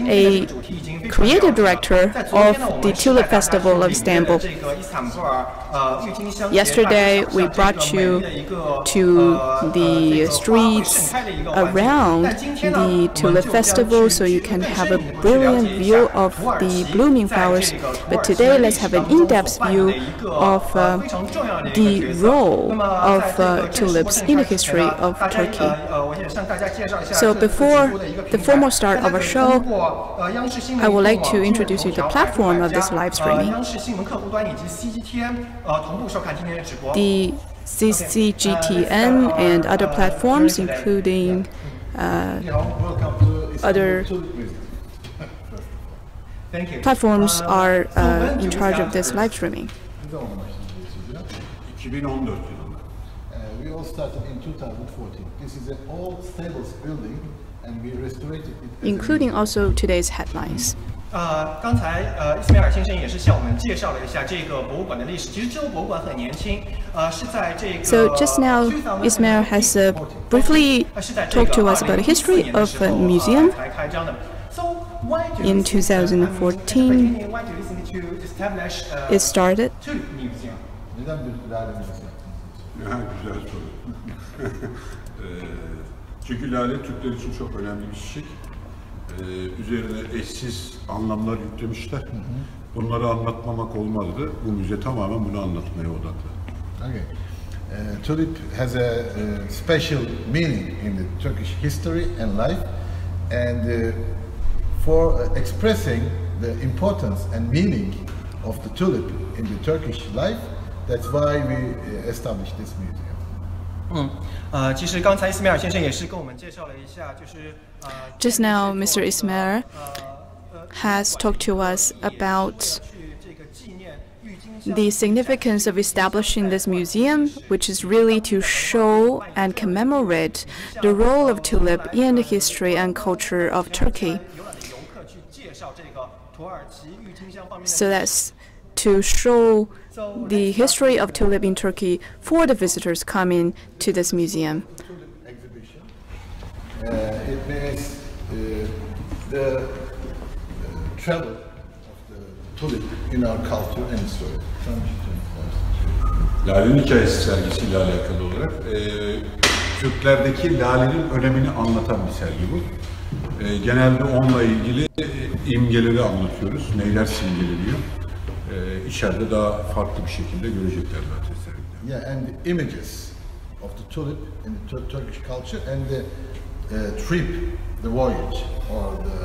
a creative director of the Tulip Festival of Istanbul. Yesterday, we brought you to the streets around the Tulip Festival so you can have a brilliant view of the blooming flowers. But today, let's have an in-depth view of the role of tulips in the history of Turkey. So before the formal start of our show, I would like to introduce you to the platform of this live streaming. The CGTN and other platforms, including other platforms, are in charge of this live streaming. We all started in 2014. This is an old stables building, and we restored it. Including also today's headlines. 刚才伊斯梅尔先生也是向我们介绍了一下这个博物馆的历史。其实这个博物馆很年轻，是在这个。So just now, Ismail has briefly talked to us about the history of the museum. In 2014, it started. Güzel soru. Çünkü lale Türkler için çok önemli bir çiçek. Üzerine eşsiz anlamlar yüklemişler. Bunları anlatmamak olmazdı. Bu müze tamamen bunu anlatmaya odaklı. Okay. Tulip has a special meaning in the Turkish history and life, and for expressing the importance and meaning of the tulip in the Turkish life, that's why we established this museum. 其实刚才伊斯梅尔先生也是跟我们介绍了一下，就是 Just now, Mr. Ismail has talked to us about the significance of establishing this museum, which is really to show and commemorate the role of tulip in the history and culture of Turkey. So that's to show the history of tulip in Turkey for the visitors coming to this museum. It means the travel of the tulip in our culture and story. Lale'nin hikayesi sergisiyle alakalı olarak Türklerdeki lalenin önemini anlatan bir sergi bu. Genelde onunla ilgili imgeleri anlatıyoruz. Neyler simgeleniyor. İçeride daha farklı bir şekilde görecekler zaten sergide. Yeah, and the images of the tulip in the Turkish culture and the trip, the voyage, or the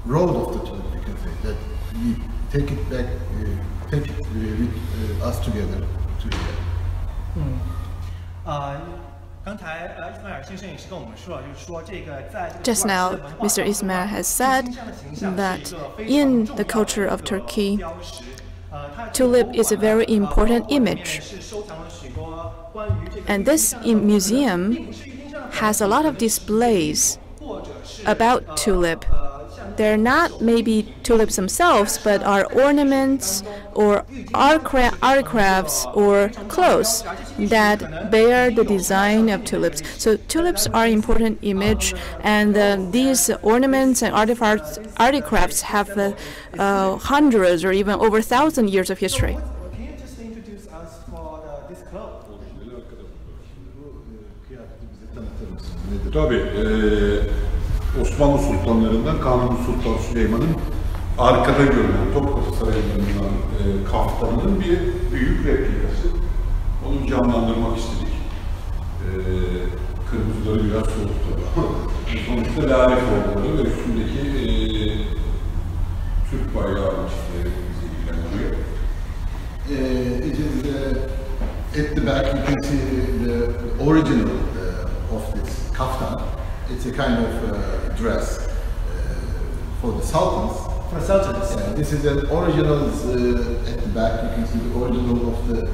road of the tulip, you can say, that we take it back, take it with us together. Just now, Mr. Ismail has said that in the culture of Turkey, tulip is a very important image. And this museum has a lot of displays about tulip. They're not maybe tulips themselves, but are ornaments or artcrafts or clothes that bear the design of tulips. So tulips are an important image, and these ornaments and artifacts have hundreds or even over 1,000 years of history. Tabii, Osmanlı sultanlarından Kanuni Sultan Süleyman'ın arkada görülen Topkapı Sarayı'ndan kaftanının bir büyük replikası. Onu canlandırmak istedik. Kırmızıları biraz soğuttu. Sonuçta lale formları ve üstündeki Türk bayrağı çizgileri bizi ilgilendiriyor. It is at the back you can see the original of this kaftan. It's a kind of dress for the sultans. For sultans. Yeah, this is an original. At the back, you can see the original of the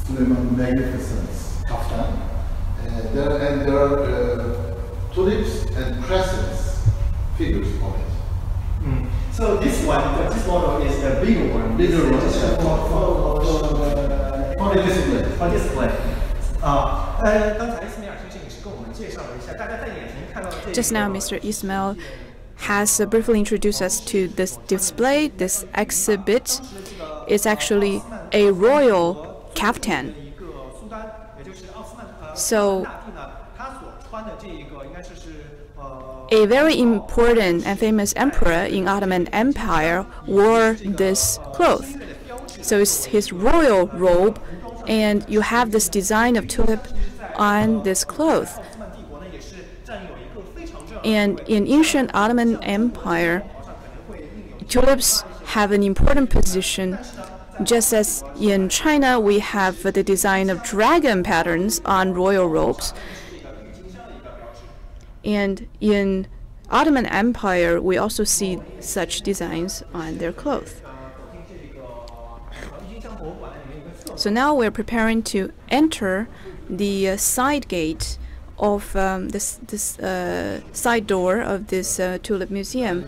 Süleyman Magnificent's kaftan. There are tulips and crescents figures on it. So this model is the bigger one. Bigger one. For the display. For display. Just now, Mr. Ismail has briefly introduced us to this display. This exhibit is actually a royal caftan. So, a very important and famous emperor in Ottoman Empire wore this cloth. So it's his royal robe, and you have this design of tulip on this cloth. And in ancient Ottoman Empire, tulips have an important position. Just as in China, we have the design of dragon patterns on royal robes. And in Ottoman Empire, we also see such designs on their clothes. So now we're preparing to enter the side gate of this side door of this tulip museum.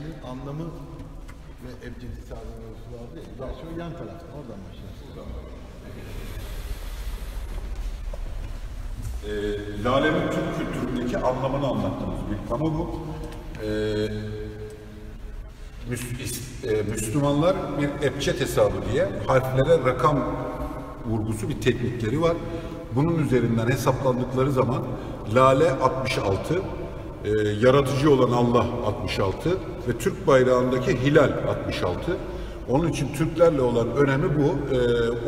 Lale'nin Türk kültüründeki anlamını anlattığımız bir konu bu. Müslümanlar bir ebced hesabı diye harflere rakam vurgusu bir teknikleri var. Bunun üzerinden hesaplandıkları zaman Lale 66, yaratıcı olan Allah 66 ve Türk bayrağındaki hilal 66. Onun için Türklerle olan önemi bu.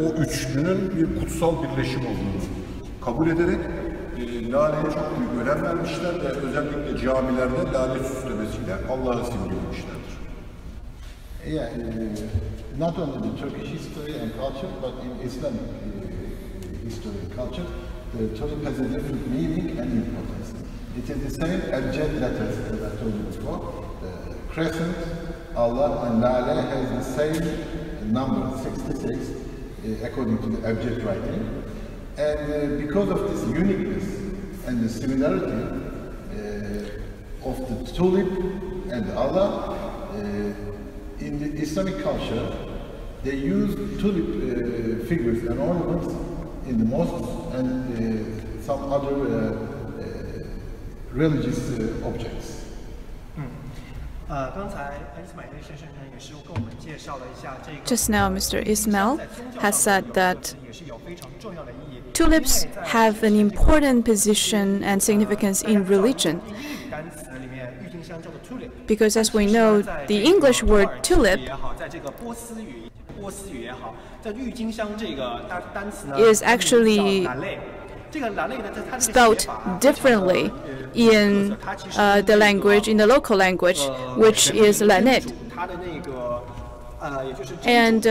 O üçlünün bir kutsal birleşim olduğunu kabul ederek Lale'ye çok büyük önem vermişler ve özellikle camilerde lale süslemesiyle Allah'ı simgelemişlerdir. Yeah, not only the Turkish history and culture, but in Islamic history and culture, the tulip has a different meaning and importance. It is the same abjad letters that I told you before. The crescent, Allah, and Lale has the same number, 66, according to the abjad writing. And because of this uniqueness and the similarity of the tulip and Allah, in the Islamic culture, they use tulip figures and ornaments in the mosques and some other religious objects. Just now, Mr. Ismail has said that tulips have an important position and significance in religion. Because as we know, the English word tulip is actually spelled differently in the language, in the local language, which is lanet. And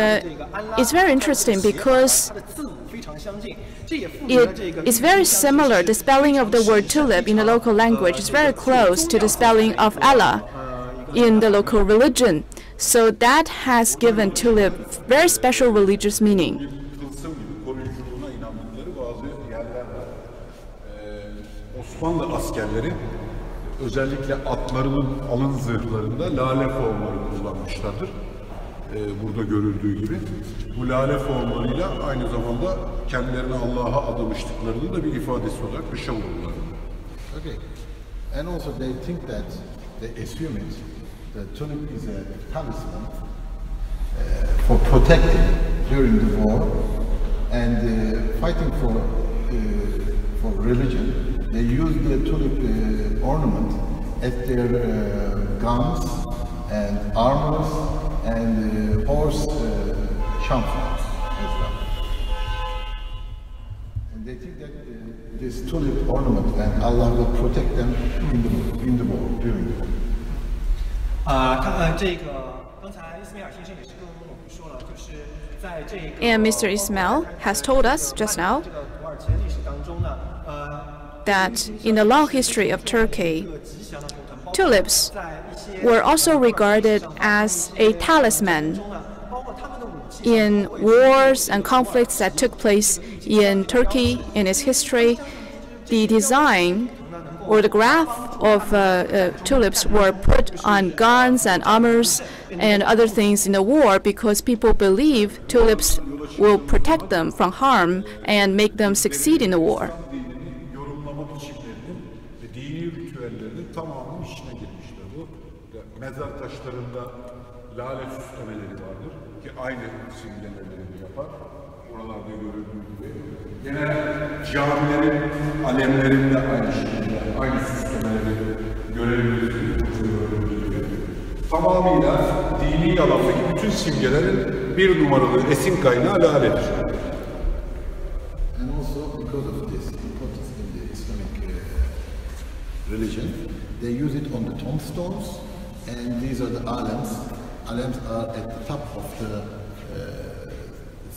it's very interesting because it is very similar. The spelling of the word tulip in the local language is very close to the spelling of Allah in the local religion. So that has given tulip very special religious meaning. Osmanlı askerleri özellikle atlarının alın zırhlarında lale formları kullanmışlardır. Burada görüldüğü gibi. Bu lale formlarıyla aynı zamanda kendilerini Allah'a adamıştıklarının da bir ifadesi olarak bir şavurlar. Okay. And also they think that, they assume it, the tulip is a talisman for protecting during the war and fighting for religion. They use the tulip ornament as their guns and armors and horse champions. And they think that this tulip ornament and Allah will protect them in the war, during the war. And Mr. Ismail has told us just now that in the long history of Turkey, tulips were also regarded as a talisman in wars and conflicts that took place in Turkey in its history. The design or the graph of tulips were put on guns and armors and other things in the war because people believe tulips will protect them from harm and make them succeed in the war. Yorumlama biçimlerinin ve dini ritüellerinin tamamının içine girmişler. Bu mezar taşlarında lale süslemeleri vardır ki aynı simgelerini yapar. Oralarda görüldüğü gibi. Genel camilerin alemlerinde aynı şekilde aynı süslemeleri görebiliriz. Tamamıyla dini alandaki bütün simgelerin bir numaralı esin kaynağı laledir. And also because of this importance in the Islamic religion, they use it on the tombstones, and these are the alems. Alems are at the top of the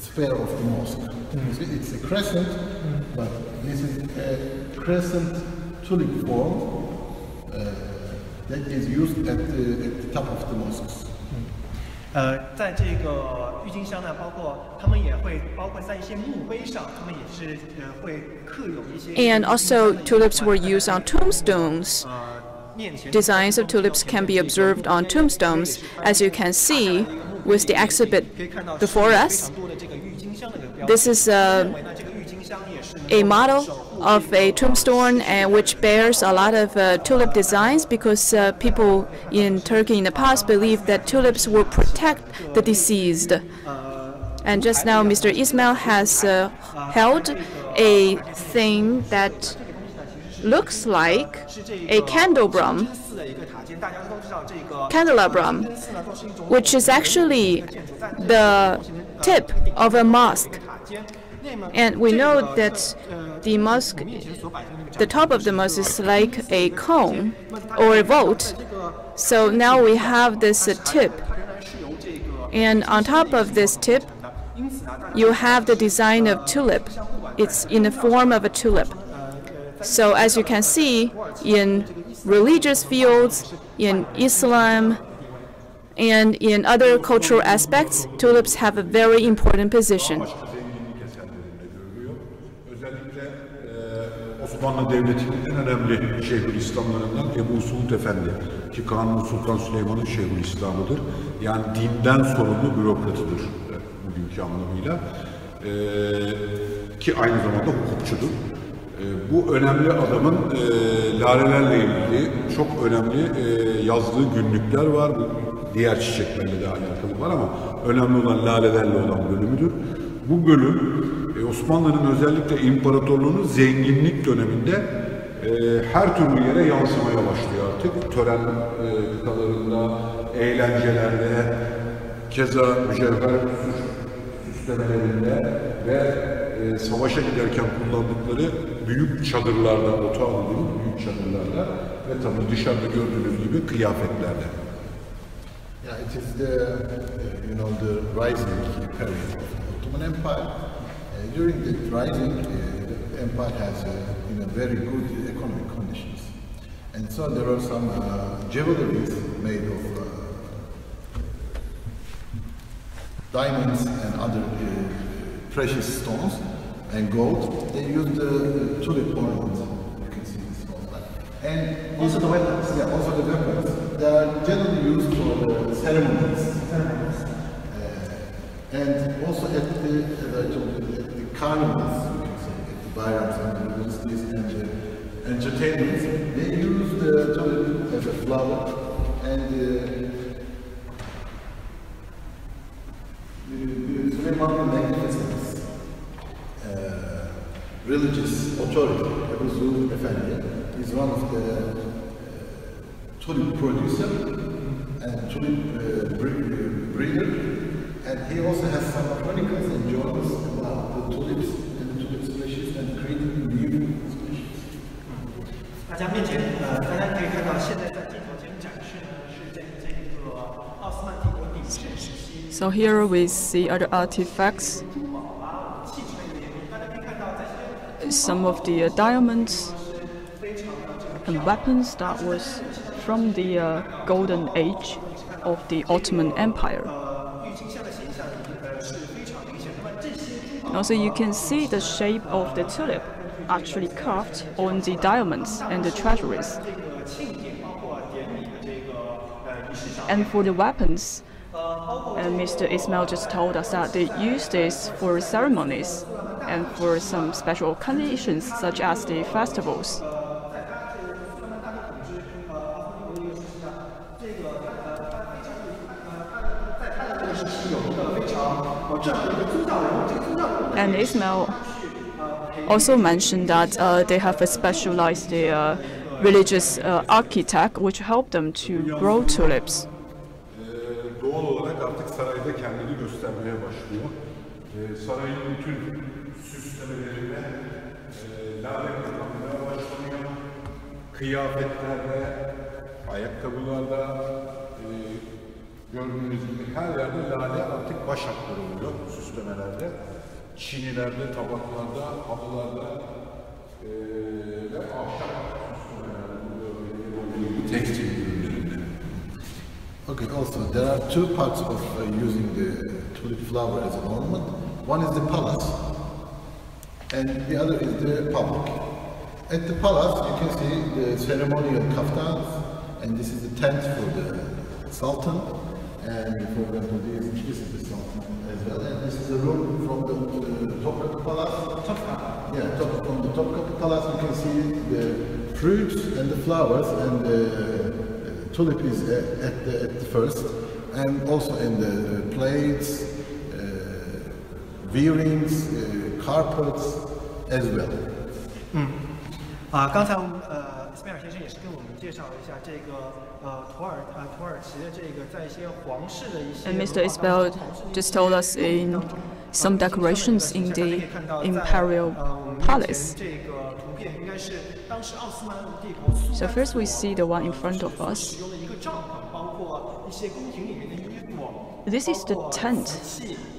sphere of the mosque. It's a crescent, but this is a crescent tulip form that is used at the top of the mosques. 在这个郁金香呢，他们也会包括在一些墓碑上，他们也是会刻有一些。And also, tulips were used on tombstones. Designs of tulips can be observed on tombstones, as you can see with the exhibit before us. This is a model of a tombstone which bears a lot of tulip designs, because people in Turkey in the past believed that tulips will protect the deceased. And just now, Mr. Ismail has held a thing that looks like a candelabrum, which is actually the tip of a mosque. And we know that the mosque, the top of the mosque is like a cone or a vault. So now we have this tip. And on top of this tip, you have the design of tulip. It's in the form of a tulip. So as you can see, in religious fields, in Islam, and in other cultural aspects, tulips have a very important position. Osmanlı Devleti'nin en önemli Şeyhülislamlarından Ebu Suud Efendi ki Kanuni Sultan Süleyman'ın Şeyhülislamıdır. Yani dinden sorumlu bürokratıdır bugünkü anlamıyla. Ki aynı zamanda hukukçudur. Bu önemli adamın lalelerle ilgili çok önemli yazdığı günlükler var. Diğer çiçeklerle de alakalı var ama önemli olan lalelerle olan bölümüdür. Bu bölüm Osmanlı'nın özellikle imparatorluğunun zenginlik döneminde her türlü yere yansımaya başlıyor artık. Tören kıtalarında, eğlencelerde, keza mücevher süslemelerinde ve savaşa giderken kullandıkları büyük çadırlarda, otağı büyük çadırlarda ve tabii dışarıda gördüğünüz gibi kıyafetlerde. Yeah, it is the the rising period of the Ottoman Empire. During the rising, the empire has very good economic conditions, and so there are some jewelries made of diamonds and other precious stones and gold. They use the tulip ornament. You can see this one. And also the weapons. Yeah, also the weapons. They are generally used for the ceremonies. And also at the carnivals, you can say, at the bayrams and the universities and the entertainments, they use the tulip as a flower, and the Süleymanlı magnificence religious authority, Ebu Suud Efendi, is one of the tulip producer and tulip breeder. And he also has some chronicles and journals about the tulips and the tulip species and creating new species. 大家面前，大家可以看到，现在在镜头前展示呢是这个奥斯曼帝国鼎盛时期。So here we see other artifacts. Some of the diamonds and weapons that was from the golden age of the Ottoman Empire. Also, you can see the shape of the tulip actually carved on the diamonds and the treasuries. And for the weapons, And Mr. Ismail just told us that they use this for ceremonies and for some special occasions, such as the festivals. And Ismail also mentioned that they have a specialized religious architect which helped them to grow tulips. Doğal olarak artık sarayda kendini göstermeye başlıyor. Sarayın bütün süslemelerine lale kullanmaya başlanıyor. Kıyafetlerde, ayakkabılarda, gördüğünüz gibi her yerde lale artık baş hatları oluyor süslemelerde. Çinilerde, tabaklarda, halılarda ve ahşap süslemelerde, tekstil ürünlerinde. Okay, also there are two parts of using the tulip flower as an ornament. One is the palace and the other is the public. At the palace you can see the ceremonial kaftans, and this is the tent for the sultan, and for example this is the sultan as well, and this is a room from the Topkapı Palace. From the Topkapı Palace you can see the fruits and the flowers, and the tulip is at the first, and also in the plates, veerings, carpets as well. 刚才斯佩尔先生也是跟我们介绍了一下这个土耳其的这个在一些皇室的一些。And Mr. Ismail just told us in some decorations in the imperial palace. So first we see the one in front of us. This is the tent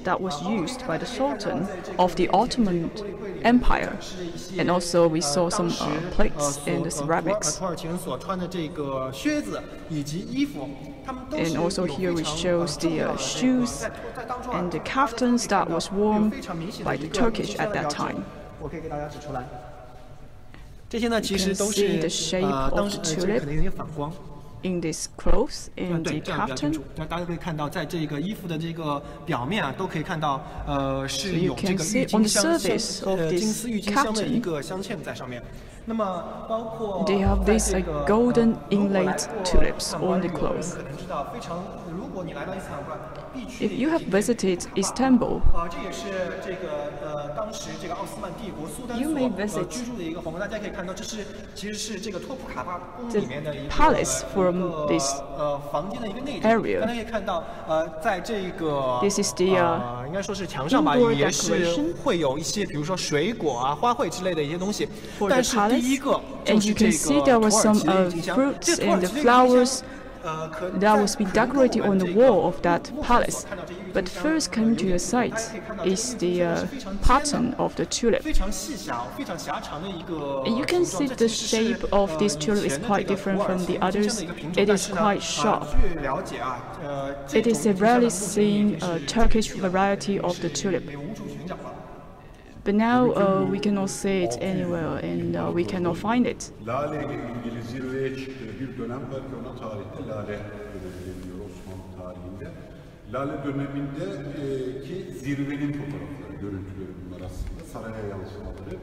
that was used by the Sultan of the Ottoman Empire, and also we saw some plates in the ceramics. And also here we show the shoes and the kaftans that was worn by the Turkish at that time. You can see the shape of the tulip in this clothes, in the kaftan. 大家可以看到，在这个衣服的这个表面啊，都可以看到，是有这个郁金香金丝郁金香的一个镶嵌在上面。那么包括 They have these like golden inlaid tulips on the clothes. If you have visited Istanbul, you may visit the palace from this area. This is the indoor decoration for the palace. And you can see there were some fruits and the flowers that was being decorated on the wall of that palace. But first coming to your sight is the pattern of the tulip. And you can see the shape of this tulip is quite different from the others. It is quite sharp. It is a rarely seen Turkish variety of the tulip. But now we cannot see it anywhere, and we cannot find it. Lale ile ilgili zirveye çıktığı bir dönem var ki ona tarihte lale dönemi deniyor Osmanlı tarihinde. Lale dönemindeki zirvenin fotoğrafları, görüntüleri bunlar aslında, saraya yansımaları.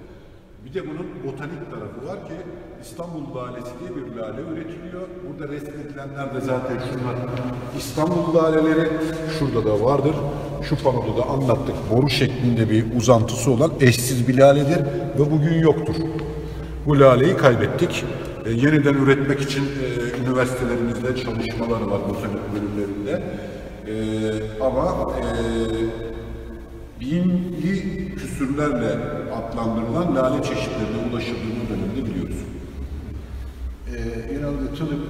Bir de bunun botanik tarafı var ki İstanbul lalesi diye bir lale üretiliyor. Burada resmedilenler de zaten şunlar. İstanbul laleleri şurada da vardır. Şu panoda da anlattık. Boru şeklinde bir uzantısı olan eşsiz bir laledir ve bugün yoktur. Bu laleyi kaybettik. Yeniden üretmek için üniversitelerimizde çalışmalar var botanik bölümlerinde. Ama binli küsürlerle adlandırılan lale çeşitlerine ulaşıldığını dönemde biliyoruz. You know, the tulip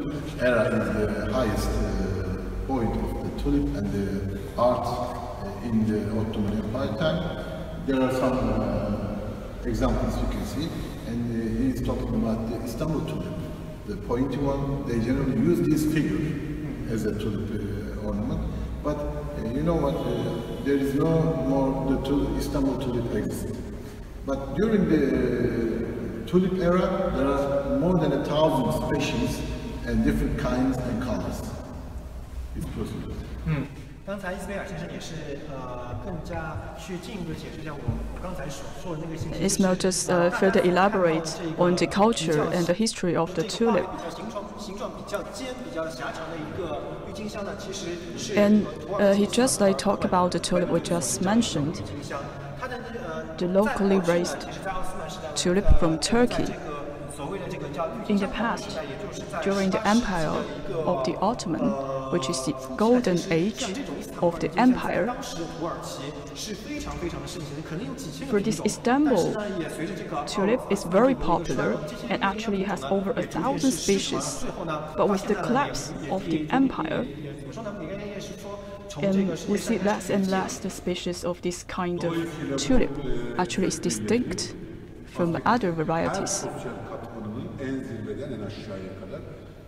era is the highest point of the tulip and the art in the Ottoman Empire time. There are some examples you can see, and he's talking about the Istanbul tulip, the pointy one. They generally use this figure as a tulip ornament, but you know what? There is no more the Istanbul tulip exists. But during the tulip era, there are more than 1,000 species and different kinds and colors. It's possible. 刚才伊斯贝尔先生也是更加去进一步解释一下我刚才所说的那个信息。Ismail just further elaborates on the culture and the history of the tulip. 形状比较尖、比较狭长的一个郁金香呢，其实是 And he just like talk about the tulip we just mentioned, the locally raised tulip from Turkey. In the past, during the empire of the Ottoman, which is the golden age of the empire, for this Istanbul tulip is very popular and actually has over 1,000 species. But with the collapse of the empire, and we see less and less the species of this kind of tulip actually is distinct from other varieties. En zirveden en aşağıya kadar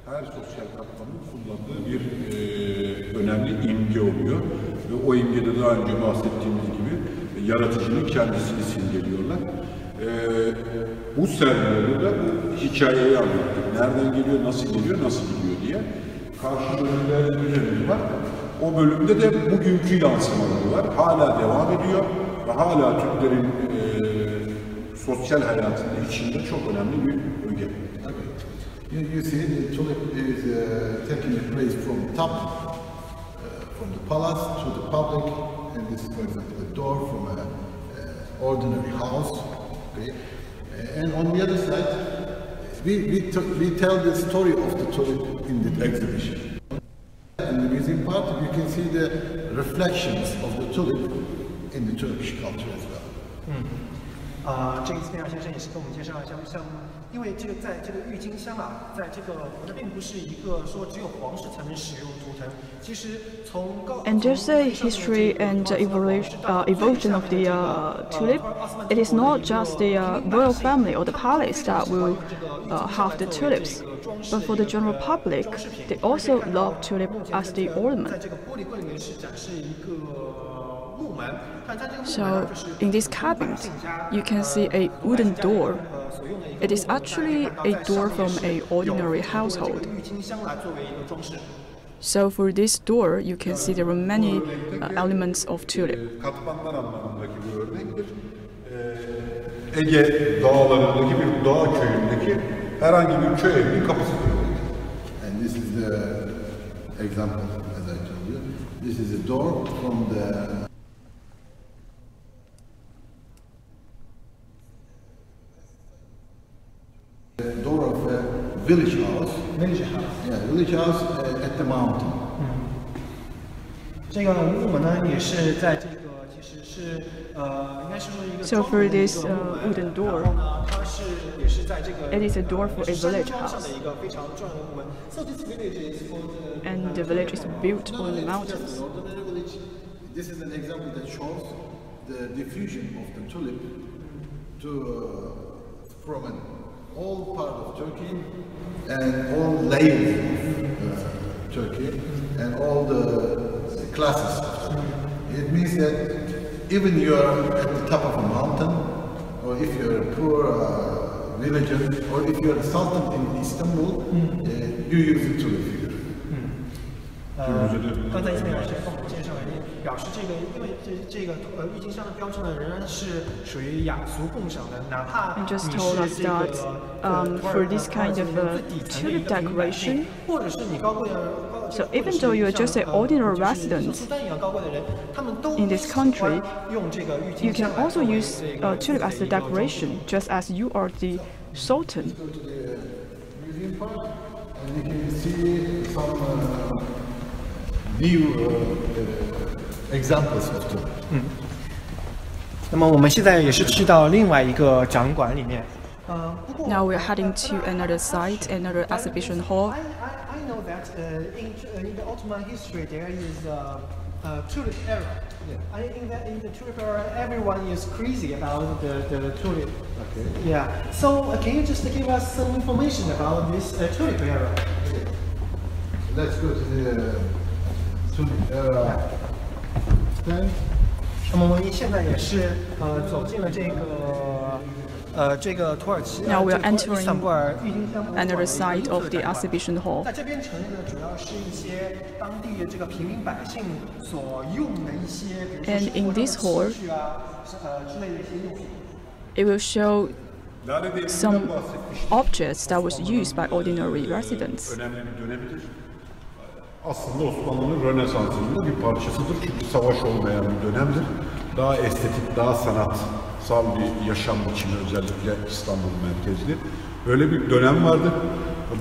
her sosyal katmanın kullandığı bir önemli imge oluyor. Ve o imgede daha önce bahsettiğimiz gibi yaratıcının kendisini simgeliyorlar. Bu sergilerde de bu hikayeyi anlattık. Nereden geliyor, nasıl geliyor, nasıl gidiyor diye. Karşı bölümlerde bir bölüm var. O bölümde de bugünkü yansımaları var. Hala devam ediyor ve hala Türklerin sosyal hayatında içinde çok önemli bir öge. You see, the tulip is taking the place from top, from the palace to the public, and this is, for example, a door from an ordinary house. Okay, and on the other side, we tell the story of the tulip in the exhibition. In the museum part, you can see the reflections of the tulip in the Turkish culture as well. 这个斯佩尔先生也是跟我们介绍一下，像因为这个在这个郁金香啊，在这个它并不是一个说只有皇室才能使用图腾，其实从高 And just the history and the evolution of the tulip, it is not just the royal family or the palace that will have the tulips, but for the general public, they also love tulip as the ornament. 在这个玻璃柜里面是展示一个木门，看它这个木门 So in this cabinet, you can see a wooden door. It is actually a door from an ordinary household. So for this door, you can see there are many elements of tulip. Katmanlar anlamındaki bir örnektir. Ege dağlarındaki bir dağ köyündeki herhangi bir köy evinin kapısıdır. And this is the example, as I told you. This is a door from the door of a village house. Village house. Yeah, village house at the mountain. 这个木门呢，也是在这个其实是应该是说一个 So for this wooden door, 然后呢，它是也是在这个 it is a door for a 山 village 庄上 house. 的一个非常重要的木门。So this village is for the And the village is built on the Just mountains. an ordinary village. This is an example that shows the diffusion of the tulip to from an all part of Turkey and all layers of Turkey and all the classes of Turkey. It means that even you are at the top of a mountain, or if you're a poor villager, or if you're a sultan in Istanbul, you use the tulip figure. 刚才伊斯梅老师跟我们介绍，表示这个，因为这个郁金香的标志呢，仍然是属于雅俗共赏的，哪怕 And 你 just 是 told us 这个 that for this kind of tulip decoration, 或者是你高贵的， so even though you are just an ordinary resident 苏丹一样高贵的人，他们都 in this country, 用这个郁金 you 香 can also use tulip as the decoration, just as you are the sultan. Go to the museum part, and you can see some new examples of tulip. 那么我们现在也是去到另外一个展馆里面。不过 Now we're heading to another site, another exhibition hall. I know that in the Ottoman history there is tulip era. I think that in the tulip era everyone is crazy about the tulip. Okay. Yeah. So can you just give us some information about this tulip era? Let's go to the tulip era stand. 那么我们现在也是走进了这个这个土耳其 Now we are entering 伊斯坦布尔郁金香博物馆的 another side of the exhibition hall. 在这边陈列的主要是一些当地这个平民百姓所用的一些，比如说 And in this hall, 器具啊，之类的一些用品。it will show some objects that was used by ordinary residents. Önemli bir dönemidir. Aslında Osmanlı'nın Rönesans'ının da bir parçasıdır. Çünkü savaş olmayan bir dönemdir. Daha estetik, daha sanatsal bir yaşam biçimi, özellikle İstanbul merkezli. Öyle bir dönem vardı.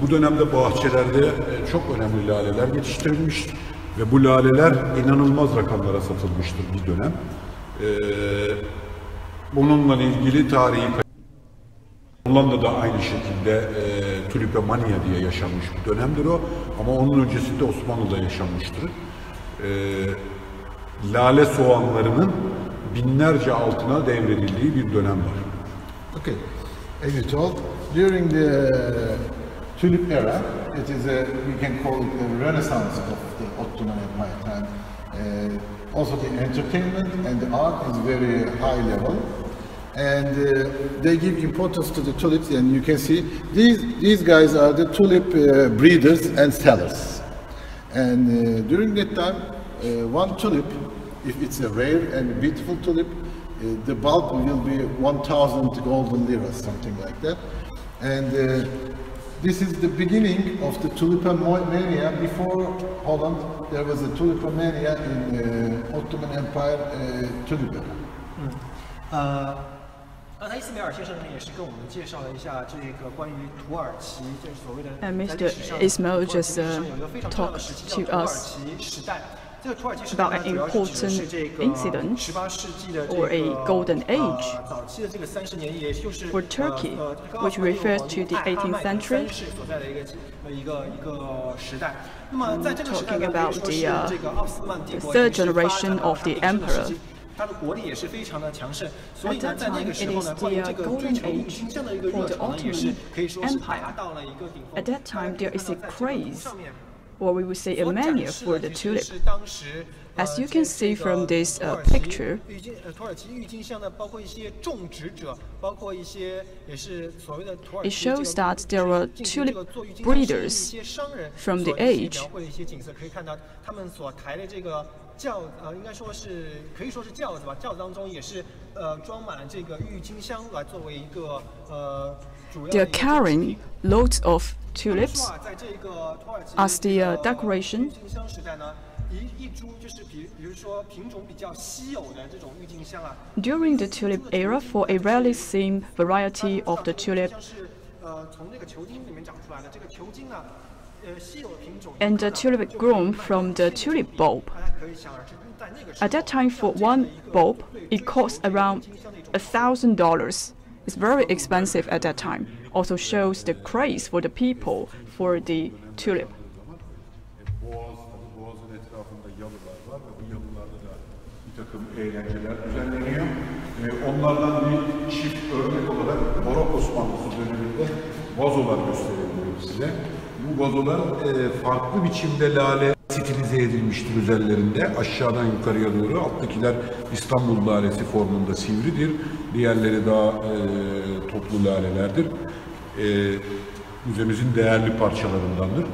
Bu dönemde bahçelerde çok önemli laleler yetiştirilmiştir. Ve bu laleler inanılmaz rakamlara satılmıştır bir dönem. Bununla ilgili tarihi Hollanda'da aynı şekilde tulipomania diye yaşanmış bir dönemdir o. Ama onun öncesinde Osmanlı'da yaşanmıştır. Lale soğanlarının binlerce altına devredildiği bir dönem var. Okay, as you told, during the Tulip era, it is we can call it the Renaissance of the Ottoman Empire time. Also, the entertainment and the art is very high level. And they give importance to the tulips, and you can see these guys are the tulip breeders and sellers. And during that time, one tulip, if it's a rare and beautiful tulip, the bulb will be 1,000 golden liras, something like that. And this is the beginning of the tulipomania. Before Holland, there was a tulipomania in Ottoman Empire tulip era. 刚才伊斯梅尔先生呢也是跟我们介绍了一下这个关于土耳其就是所谓的 Mr. Ismail just talked to us about an important incident or a golden age for Turkey, which refers to the 18th century. Talking about the third generation of the emperor. 它的国力也是非常的强盛，所以呢，在那个时候呢，关于这个追求郁金香的一个热潮呢，也是可以说是达到了一个顶峰。At that time, there is a craze, or we would say a mania for the tulip. As you can see from this picture, 土耳其郁金香呢，包括一些种植者，包括一些也是所谓的土耳其 it shows that there were tulip breeders from the age. 描绘的一些景色，可以看到他们所抬的这个。应该说是可以说是轿子吧，轿子当中也是装满了这个郁金香来作为一个主要的。They are carrying loads of tulips as the decoration. 郁金香时代呢，一株就是比如说品种比较稀有的这种郁金香啊。During the tulip era, for a rarely seen variety of the tulip. 从那个球茎里面长出来的这个球茎呢。And the tulip grown from the tulip bulb. At that time, for one bulb, it cost around $1,000. It's very expensive at that time. Also shows the craze for the people for the tulip. Boğazın etrafında yalılar var ve bu yalılarda da bir takım eğlenceler düzenleniyor. Onlardan bir çift örnek olarak Barok Osmanlısı döneminde vazolar gösteriliyor size. Bu vazolar farklı biçimde lale stilize edilmiştir üzerlerinde. Aşağıdan yukarıya doğru. Alttakiler İstanbul lalesi formunda sivridir. Diğerleri daha toplu lalelerdir. Müzemizin değerli parçalarındandır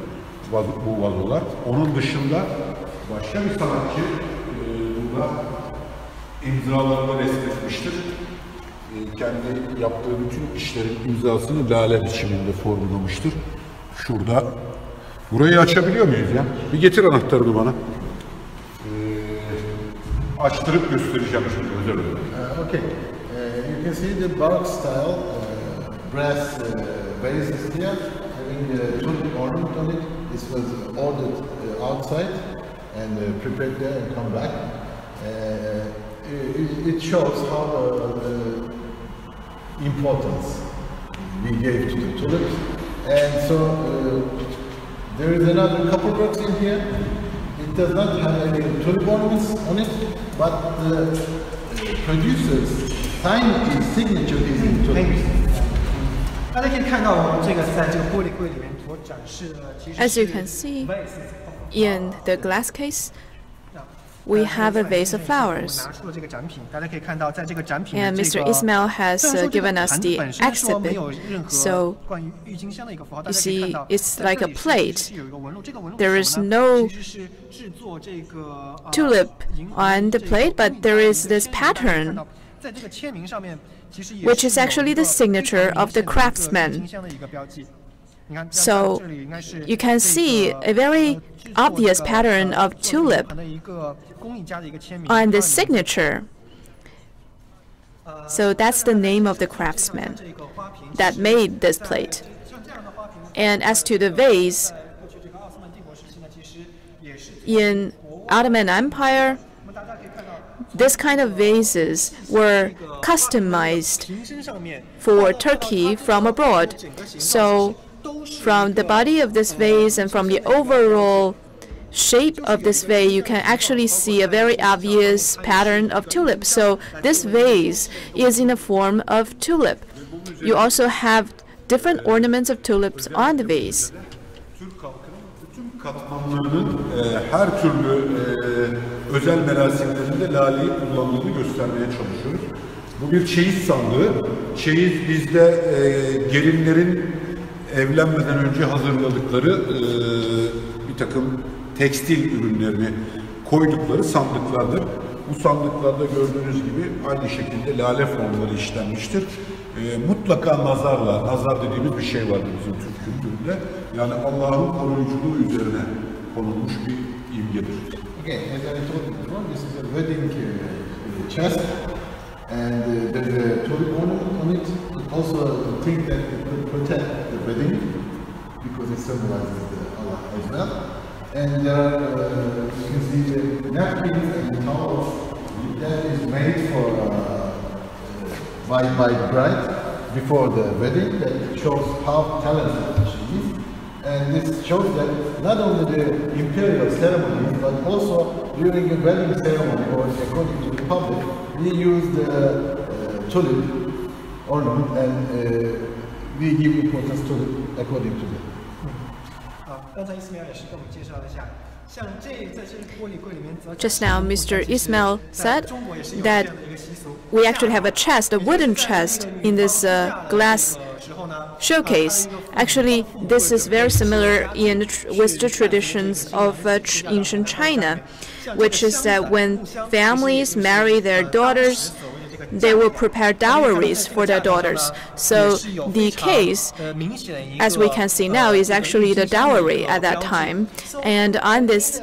bu vazolar. Onun dışında başka bir sanatçı burada imzalarını resmetmiştir. Kendi yaptığı bütün işlerin imzasını lale biçiminde formlamıştır. Şurada. Burayı açabiliyor muyuz ya? Bir getir anahtarını bana. Açtırıp göstereceğim şimdi özel olarak. Okay. You can see the Baroque style brass vases here having a tulip ornament on it. This was ordered outside and prepared there and come back. It shows how importance we gave to the tulips. And so there is another couple works in here. It does not have any tulip ornaments on it, but the producer's signature is in tulips. 大家可以看到，我们这个在这个玻璃柜里面所展示的，其实 As you can see in the glass case, we have a vase of flowers. And Mr. Ismail has given us the exhibit. So you see, it's like a plate. There is no tulip on the plate, but there is this pattern, which is actually the signature of the craftsman. So you can see a very obvious pattern of tulip on the signature. So that's the name of the craftsman that made this plate. And as to the vase, in Ottoman Empire, this kind of vases were customized for Turkey from abroad. So from the body of this vase and from the overall shape of this vase, you can actually see a very obvious pattern of tulip. So this vase is in the form of tulip. You also have different ornaments of tulips on the vase. Katmanlarının her türlü özel merasimlerinde laleyi kullandığını göstermeye çalışıyoruz. Bu bir çeyiz sandığı. Çeyiz bizde gelinlerin evlenmeden önce hazırladıkları bir takım tekstil ürünlerini koydukları sandıklardır. Bu sandıklarda gördüğünüz gibi aynı şekilde lale formları işlenmiştir. Mutlaka nazarla, nazar dediğimiz bir şey vardır bizim Türk kültüründe. Yani Allah'ın koruyuculuğu üzerine konulmuş bir imgedir. Okay, as I told you before, this is a wedding chest, and there's a tulip ornament on it. Also, a thing that could protect the wedding because it symbolizes Allah as well. And there are, you can see the napkins and the towels that is made for by the bride before the wedding. That shows how talented she is, and this shows that not only the imperial ceremonies but also during a wedding ceremony or according to the public, we use the tulip ornament and we give importance to it according to them. Just now, Mr. Ismail said that we actually have a chest, a wooden chest, in this glass showcase. Actually, this is very similar with the traditions of ancient China, which is that when families marry their daughters, they will prepare dowries for their daughters. So the case, as we can see now, is actually the dowry at that time. And on this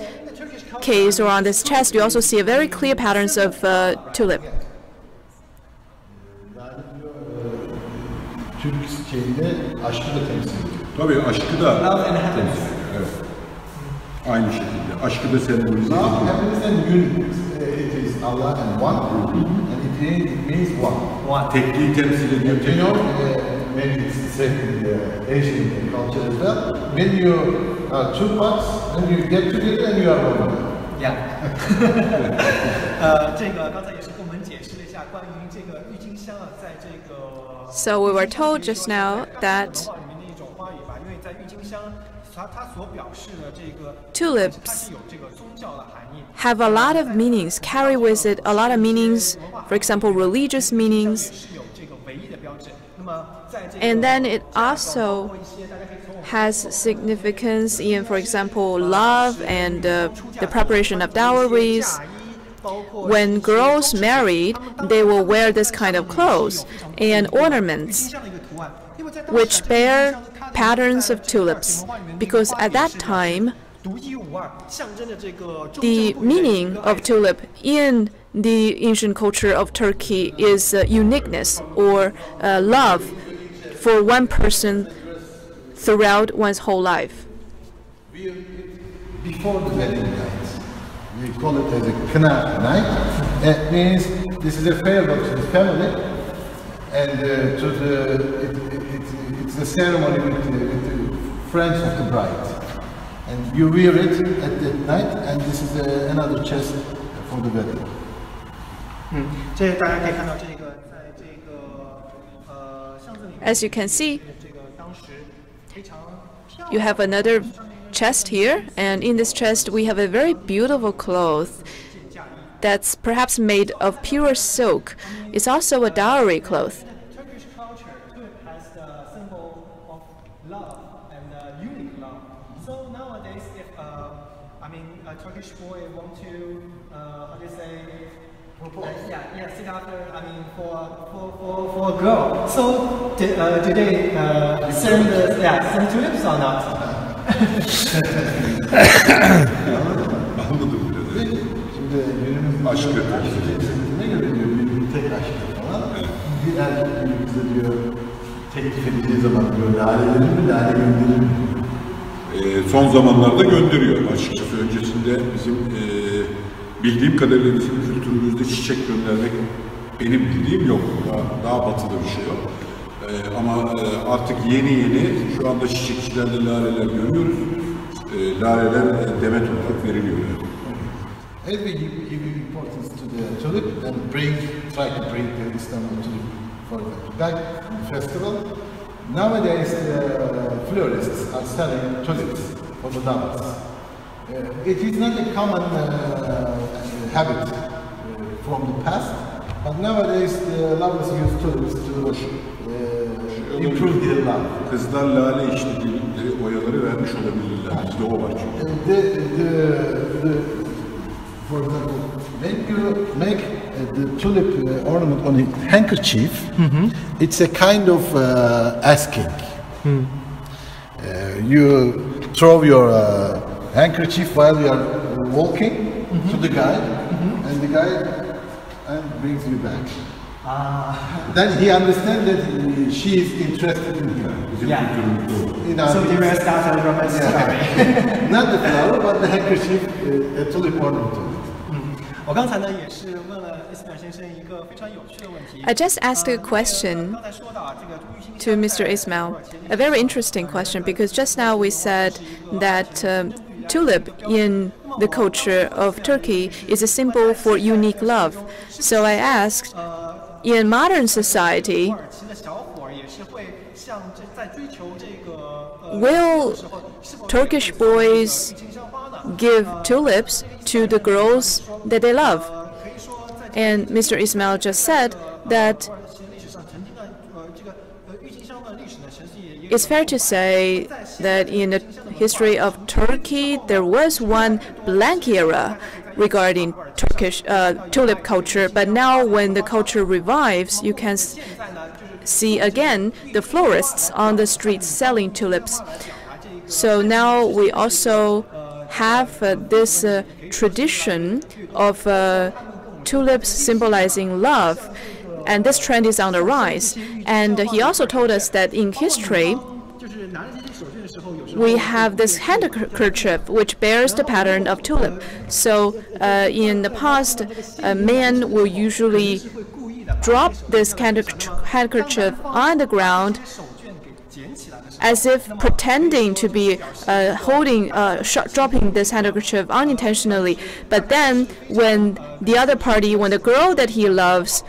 case or on this chest, you also see a very clear patterns of tulip. Tabii aşkı da temsil. Evet. Aynı şekilde. Aşkı da sembolize ediyor. It is Allah and one, and it means one. Tekliği temsil ediyor. You know, maybe it's the same in the Asian culture as well. When you are two parts, and you get together and you are one. Yeah. 这个刚才也是跟我们解释了一下关于这个郁金香啊，在这个 So we were told just now that tulips have a lot of meanings, carry with it a lot of meanings, for example, religious meanings. And then it also has significance in, for example, love and the preparation of dowries. When girls married, they will wear this kind of clothes and ornaments which bear patterns of tulips, because at that time, the meaning of tulip in the ancient culture of Turkey is uniqueness or love for one person throughout one's whole life. Before the wedding night, we call it as a kına night. It means this is a farewell to the family and it's a ceremony with the friends of the bride. And you wear it at the night, and this is another chest for the wedding. 这大家可以看到这个，在这个巷子里面， As you can see, 这个当时非常漂亮。 you have another chest here, and in this chest we have a very beautiful cloth that's perhaps made of pure silk is also a dowry cloth. Turkish culture, tulip has the symbol of love and unique love. So nowadays, if a Turkish boy want to, how do you say? Seek after, for a girl. So do they send tulips or not? Anladım biraz. Şimdi günümüzde Aşk ne göre diyor bir tek aşk falan. Bir erkek bize diyor teklif edeceği zaman diyor laleleri mi lale gönderir mi? Son zamanlarda gönderiyor açıkçası. Öncesinde bizim bildiğim kadarıyla bizim kültürümüzde çiçek göndermek benim bildiğim yok. Daha batıda bir şey yok. Ama artık yeni şu anda çiçekçilerde laleler görüyoruz. Laleler demet olarak veriliyor. As we give importance to the tulip and try to bring the Istanbul tulip for the back festival. Nowadays, florists are selling tulips for the lovers. It is not a common habit from the past, but nowadays the lovers use tulips to improve their love. Kızlar lale işledikleri oyaları vermiş olabilirler. Bizde o var çünkü. For example, when you make the tulip ornament on a handkerchief, it's a kind of asking. You throw your handkerchief while you are walking to the guide, and the guide brings you back. Then he understands that she is interested in him. So there starts a romance story. Not the flower, but the handkerchief, a tulip ornament. 我刚才呢也是问了伊斯坦先生一个非常有趣的问题。 I just asked a question to Mr. Ismail, a very interesting question, because just now we said that tulip in the culture of Turkey is a symbol for unique love. So I asked, in modern society, will Turkish boys give tulips to the girls that they love? And Mr. Ismail just said that it's fair to say that in the history of Turkey, there was one blank era regarding Turkish tulip culture, but now when the culture revives, you can see again the florists on the streets selling tulips. So now we also have this tradition of tulips symbolizing love, and this trend is on the rise. And he also told us that in history, we have this handkerchief which bears the pattern of tulip. So in the past, men will usually drop this handkerchief on the ground as if pretending to be dropping this handkerchief unintentionally. But then when the other party, when the girl that he loves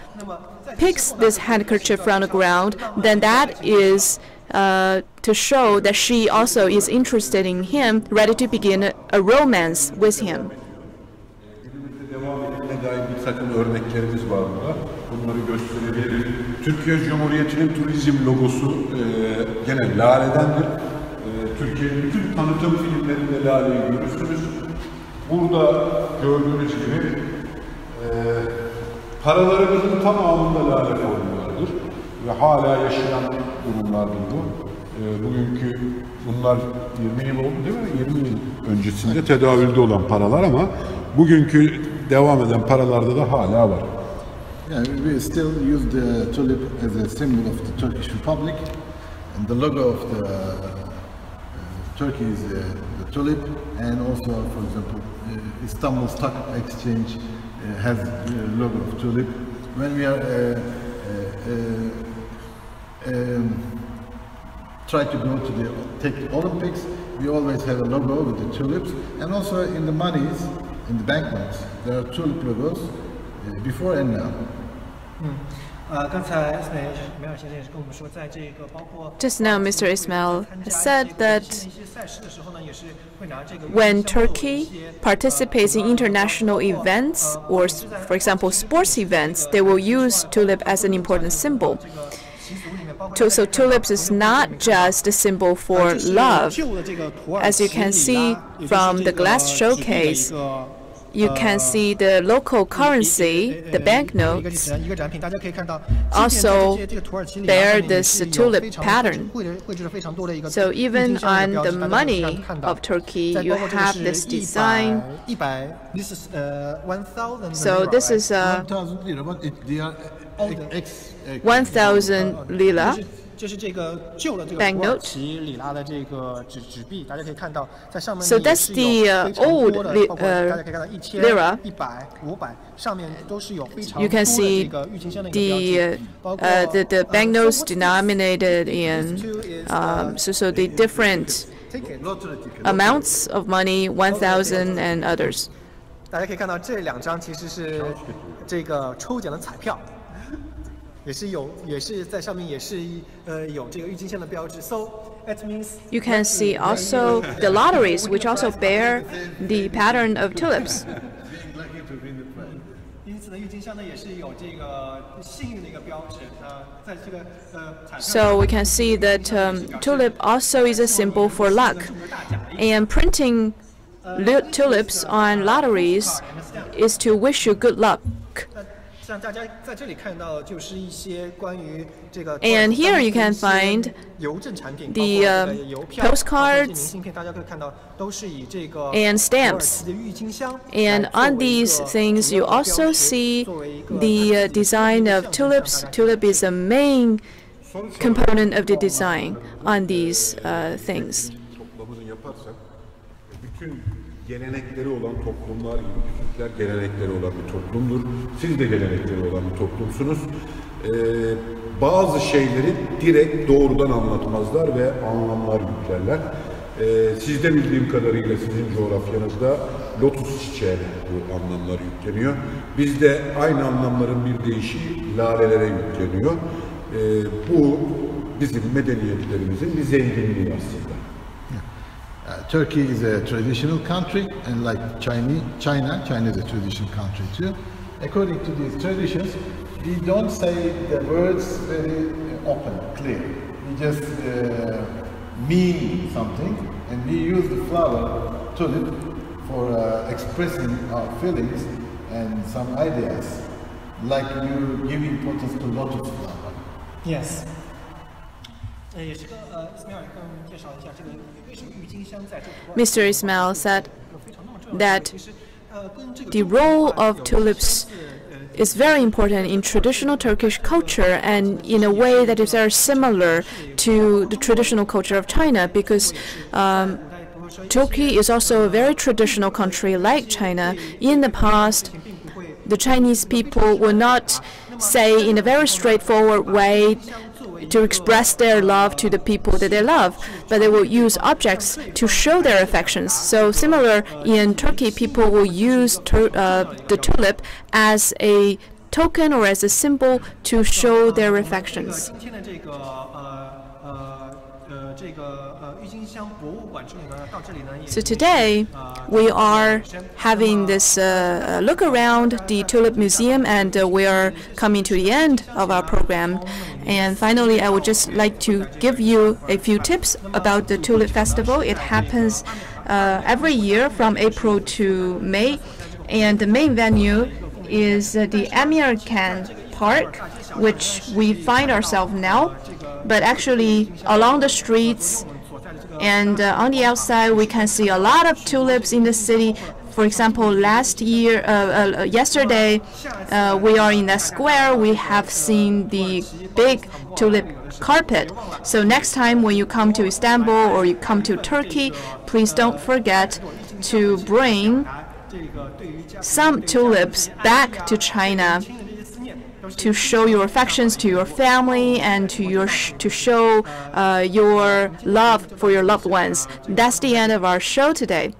picks this handkerchief from the ground, then that is to show that she also is interested in him, ready to begin a romance with him. Bunları gösterebilirim. Türkiye Cumhuriyeti'nin turizm logosu gene laledendir. Türkiye'nin bütün tanıtım filmlerinde laleyi görürsünüz. Burada gördüğünüz gibi paralarımızın tamamında lale formu vardır. Ve hala yaşayan durumlardır bu. Bugünkü bunlar 20 yıl oldu değil mi? 20 yıl öncesinde tedavülde olan paralar ama bugünkü devam eden paralarda da hala var. Yeah, we still use the tulip as a symbol of the Turkish Republic, and the logo of the Turkey is the tulip, and also, for example, Istanbul Stock Exchange has the logo of tulip. When we are try to go to take the Olympics, we always have a logo with the tulips, and also in the monies, in the banknotes, there are tulip logos before and now. Just now, Mr. Ismail said that when Turkey participates in international events or, for example, sports events, they will use tulip as an important symbol. So tulips is not just a symbol for love. As you can see from the glass showcase, you can see the local currency, the banknotes, also bear this tulip pattern. So even on the money of Turkey, you have this design. So this is 1,000 lira banknote. So that's the old lira. You can see the banknotes denominated in so the different amounts of money, 1,000 and others. 大家可以看到这两张其实是这个抽奖的彩票。 也是在上面也是有这个郁金香的标志。So it means you can see also the lotteries, which also bear the pattern of tulips. 因此呢，郁金香呢也是有这个幸运的一个标志。在这个彩票。So we can see that tulip also is a symbol for luck, and printing tulips on lotteries is to wish you good luck. And here you can find the postcards and stamps. And on these things you also see the design of tulips. Tulip is a main component of the design on these things. Gelenekleri olan toplumlar gibi, Türkler gelenekleri olan bir toplumdur. Siz de gelenekleri olan bir toplumsunuz. Bazı şeyleri direkt doğrudan anlatmazlar ve anlamlar yüklerler. Sizde bildiğim kadarıyla sizin coğrafyanızda lotus çiçeğine bu anlamlar yükleniyor. Bizde aynı anlamların bir değişiği lalelere yükleniyor. Bu bizim medeniyetlerimizin bir zenginliği aslında. Turkey is a traditional country, and like China is a traditional country too. According to these traditions, we don't say the words very open, clear. We just mean something, and we use the flower tulip for expressing our feelings and some ideas, like you give importance to lotus flower. Yes. Mr. Ismail said that the role of tulips is very important in traditional Turkish culture and in a way that is very similar to the traditional culture of China, because Turkey is also a very traditional country like China. In the past, the Chinese people would not say in a very straightforward way to express their love to the people that they love, but they will use objects to show their affections. So similar in Turkey, people will use the tulip as a token or as a symbol to show their affections. So today we are having this look around the Tulip Museum, and we are coming to the end of our program. And finally, I would just like to give you a few tips about the Tulip Festival. It happens every year from April to May, and the main venue is the Emir Khan Park, which we find ourselves now. But actually, along the streets and on the outside, we can see a lot of tulips in the city. For example, yesterday, we are in the square. We have seen the big tulip carpet. So next time when you come to Istanbul or you come to Turkey, please don't forget to bring some tulips back to China to show your affections to your family and to show your love for your loved ones. That's the end of our show today.